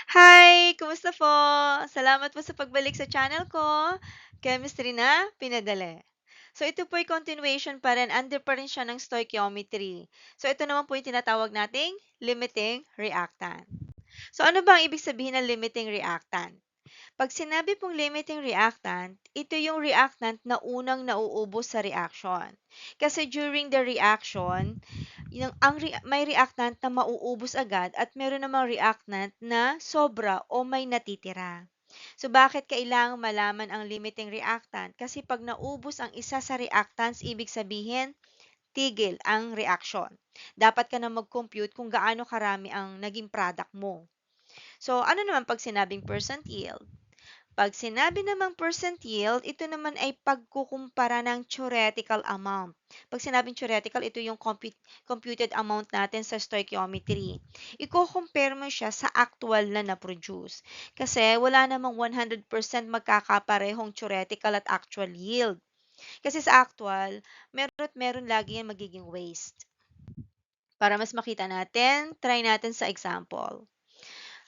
Hi! Kumusta po? Salamat po sa pagbalik sa channel ko, Chemistry na Pinadali. So ito po ay continuation pa rin, under pa rin siya ng stoichiometry. So ito naman po yung tinatawag nating limiting reactant. So ano ba ang ibig sabihin ng limiting reactant? Pag sinabi pong limiting reactant, ito yung reactant na unang nauubos sa reaction. Kasi during the reaction, may reactant na mauubos agad at meron namang reactant na sobra o may natitira. So bakit kailangan malaman ang limiting reactant? Kasi pag naubos ang isa sa reactants, ibig sabihin, tigil ang reaction. Dapat ka na mag-compute kung gaano karami ang naging product mo. So ano naman pag sinabing percent yield? Pag sinabi namang percent yield, ito naman ay pagkukumpara ng theoretical amount. Pag sinabing theoretical, ito yung computed amount natin sa stoichiometry. Iko-compare mo siya sa actual na na-produce. Kasi wala namang 100% magkakaparehong theoretical at actual yield. Kasi sa actual, meron at meron lagi yan magiging waste. Para mas makita natin, try natin sa example.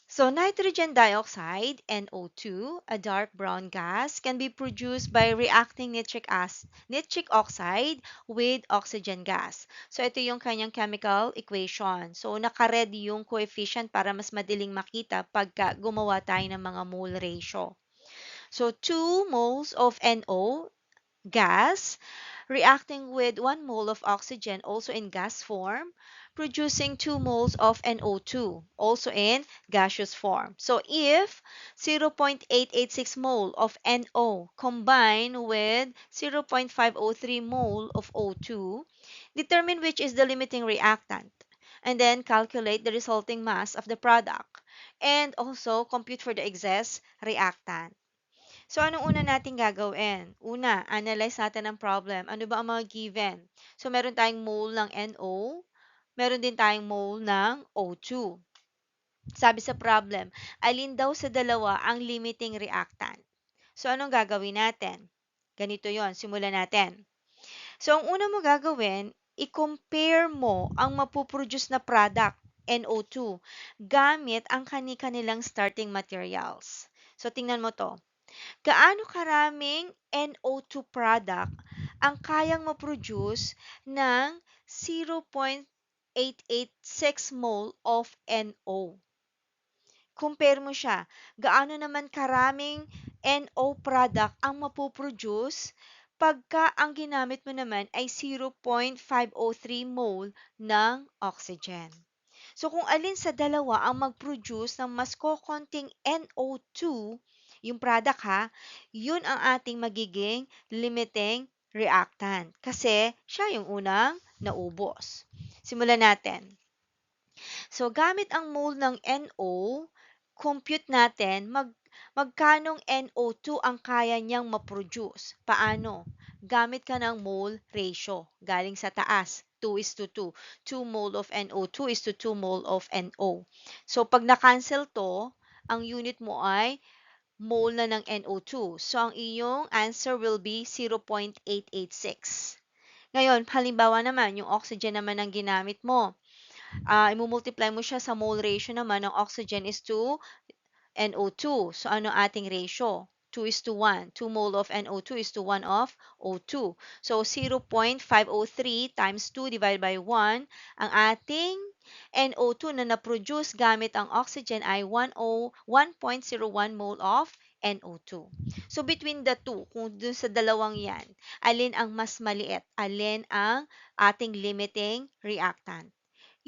So, nitrogen dioxide, NO2, a dark brown gas, can be produced by reacting nitric oxide with oxygen gas. So, ito yung kanyang chemical equation. So, naka-red yung coefficient para mas madaling makita pagka gumawa tayo ng mga mole ratio. So, 2 moles of NO gas reacting with 1 mole of oxygen also in gas form, producing 2 moles of NO2 also in gaseous form. So if 0.886 mole of NO combine with 0.503 mole of O2, determine which is the limiting reactant and then calculate the resulting mass of the product and also compute for the excess reactant. So, anong una natin gagawin? Una, analyze natin ang problem. Ano ba ang mga given? So, meron tayong mole ng NO, meron din tayong mole ng O2. Sabi sa problem, alin daw sa dalawa ang limiting reactant? So, anong gagawin natin? Ganito yon, simulan natin. So, ang una mo gagawin, i-compare mo ang mapuproduce na product, NO2, gamit ang kani-kanilang starting materials. So, tingnan mo to. Gaano karaming NO2 product ang kayang ma-produce ng 0.886 mole of NO? Compare mo siya. Gaano naman karaming NO product ang mapoproduce pagka ang ginamit mo naman ay 0.503 mole ng oxygen. So kung alin sa dalawa ang mag-produce ng mas kokonting NO2, yung product ha, yun ang ating magiging limiting reactant kasi siya yung unang naubos. Simulan natin. So gamit ang mole ng NO, compute natin magkanong NO2 ang kaya niyang ma-produce. Paano? Gamit ka ng mole ratio. Galing sa taas. 2 is to 2. 2 mole of NO2 is to 2 mole of NO. So, pag na-cancel to, ang unit mo ay mole na ng NO2. So, ang iyong answer will be 0.886. Ngayon, halimbawa naman, yung oxygen naman ang ginamit mo. I-multiply mo siya sa mole ratio naman ng oxygen is to NO2. So, ano ating ratio? 2 is to 1. 2 mole of NO2 is to 1 of O2. So, 0.503 times 2 divided by 1. Ang ating NO2 na na-produce gamit ang oxygen ay 1.01 mole of NO2. So, between the two, kung dun sa dalawang yan, alin ang mas maliit? Alin ang ating limiting reactant?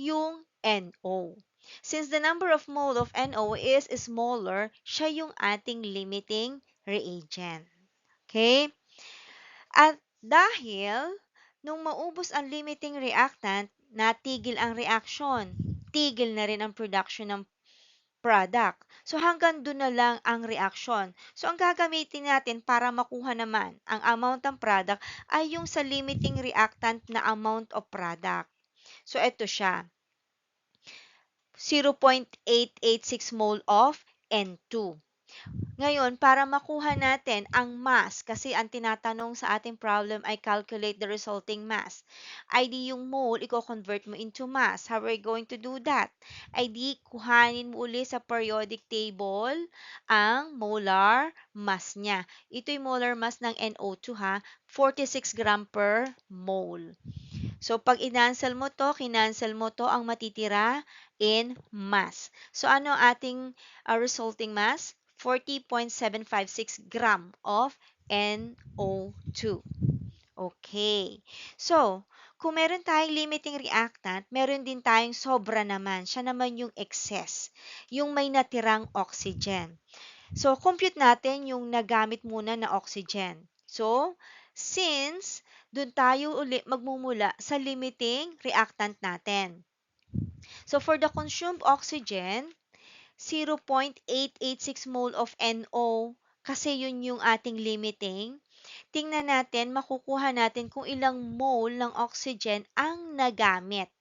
Yung NO. Since the number of mole of NO is smaller, siya yung ating limiting reagent. Okay? At dahil nung maubos ang limiting reactant, natigil ang reaction. Tigil na rin ang production ng product. So hanggang doon na lang ang reaction. So ang gagamitin natin para makuha naman ang amount ng product ay yung sa limiting reactant na amount of product. So ito siya. 0.886 mole of N2. Ngayon, para makuha natin ang mass, kasi ang tinatanong sa ating problem ay calculate the resulting mass. Ay di yung mole, i-convert mo into mass. How are we going to do that? Ay di, kuhanin mo uli sa periodic table ang molar mass niya. Ito yung molar mass ng NO2 ha, 46 gram per mole. So, pag inansel mo to, kinansel mo to, ang matitira in mass. So, ano ating resulting mass? 40.756 gram of NO2. Okay. So, kung meron tayong limiting reactant, meron din tayong sobra naman. Siya naman yung excess, yung may natirang oxygen. So, compute natin yung nagamit muna na oxygen. So, since dun tayo uli magmumula sa limiting reactant natin. So, for the consumed oxygen, 0.886 mole of NO, kasi yun yung ating limiting. Tingnan natin, makukuha natin kung ilang mole ng oxygen ang nagamit.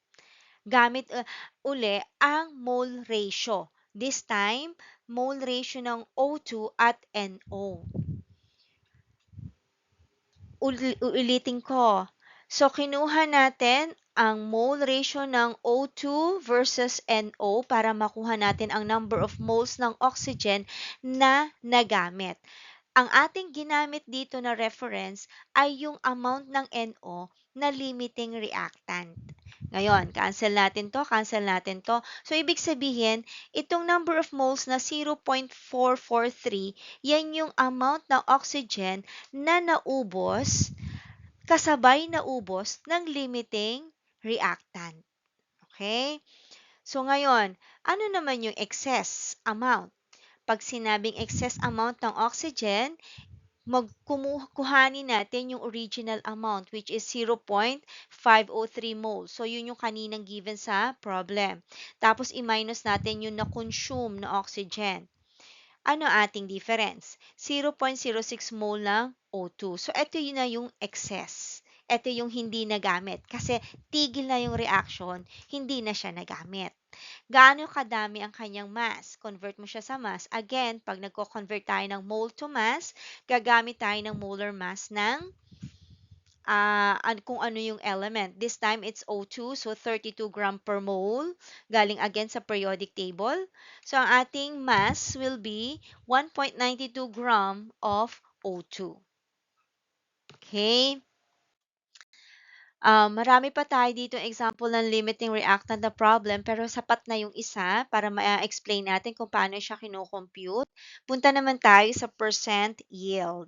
Gamit uli ang mole ratio. This time, mole ratio ng O2 at NO. Ulitin ko. So, kinuha natin ang mole ratio ng O2 versus NO para makuha natin ang number of moles ng oxygen na nagamit. Ang ating ginamit dito na reference ay yung amount ng NO na limiting reactant. Ngayon, cancel natin to, cancel natin to. So, ibig sabihin, itong number of moles na 0.443, yan yung amount ng oxygen na naubos, kasabay naubos ng limiting reactant. Okay? So, ngayon, ano naman yung excess amount? Pag sinabing excess amount ng oxygen, kuhanin natin yung original amount which is 0.503 moles. So, yun yung kaninang given sa problem. Tapos, i-minus natin yung na-consume na oxygen. Ano ating difference? 0.06 mole ng O2. So, ito yun na yung excess. Ito yung hindi nagamit. Kasi tigil na yung reaction, hindi na siya nagamit. Gaano kadami ang kanyang mass? Convert mo siya sa mass. Again, pag nagko-convert tayo ng mole to mass, gagamit tayo ng molar mass ng kung ano yung element. This time, it's O2, so 32 gram per mole, galing again sa periodic table. So, ang ating mass will be 1.92 gram of O2. Okay? Marami pa tayo dito example ng limiting reactant na problem, pero sapat na yung isa para ma-explain natin kung paano siya kino-compute. Punta naman tayo sa percent yield.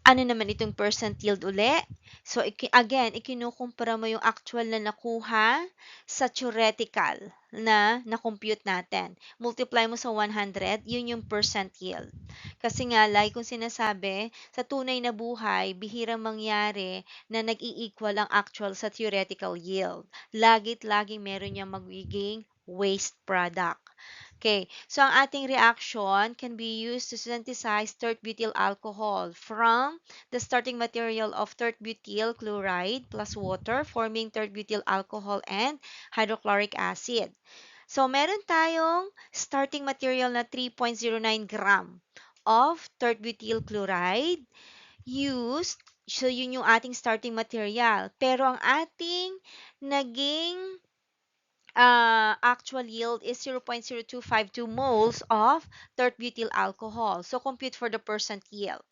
Ano naman itong percent yield uli? So, again, ikinukumpara mo yung actual na nakuha sa theoretical na na-compute natin. Multiply mo sa 100, yun yung percent yield. Kasi nga, like kung sinasabi, sa tunay na buhay, bihirang mangyari na nag-i-equal ang actual sa theoretical yield. Lagit-laging meron niyang magiging waste product. Okay, so ang ating reaction can be used to synthesize tert-butyl alcohol from the starting material of tert-butyl chloride plus water forming tert-butyl alcohol and hydrochloric acid. So, meron tayong starting material na 3.09 gram of tert-butyl chloride used. So, yun yung ating starting material. Pero ang ating naging actual yield is 0.0252 moles of tert-butyl alcohol. So, compute for the percent yield.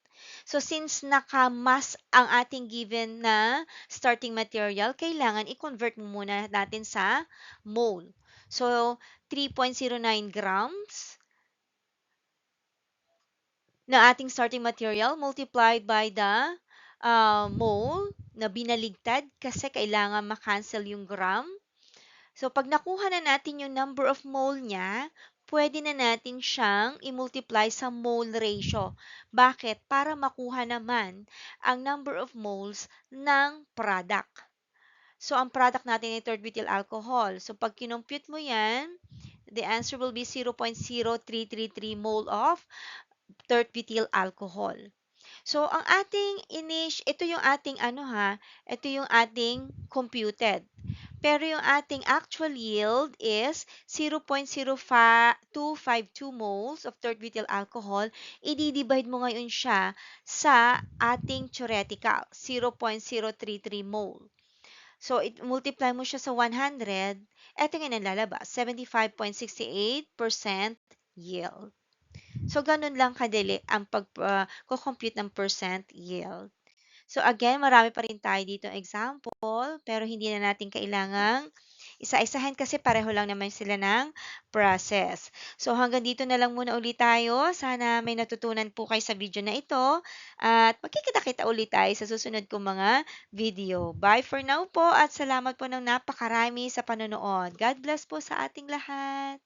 So, since naka-mass ang ating given na starting material, kailangan i-convert mo muna natin sa mole. So, 3.09 grams na ating starting material multiplied by the mole na binaligtad kasi kailangan ma-cancel yung gram. So, pag nakuha na natin yung number of mole niya, pwede na natin siyang i-multiply sa mole ratio. Bakit? Para makuha naman ang number of moles ng product. So, ang product natin ay tert-butyl alcohol. So, pag kinompute mo yan, the answer will be 0.0333 mole of tert-butyl alcohol. So, ang ating ito yung ating ito yung ating computed. pero yung ating actual yield is 0.0252 moles of tert butyl alcohol, i-divide mo ngayon siya sa ating theoretical, 0.033 mole. So, multiply mo siya sa 100, eto nga yung lalabas, 75.68% yield. So, ganun lang kadali ang pag-compute ng percent yield. So, again, marami pa rin tayo dito example, pero hindi na natin kailangang isa-isahin kasi pareho lang naman sila ng process. So, hanggang dito na lang muna ulit tayo. Sana may natutunan po kayo sa video na ito. At magkikita-kita ulit tayo sa susunod kong mga video. Bye for now po at salamat po ng napakarami sa panonood. God bless po sa ating lahat.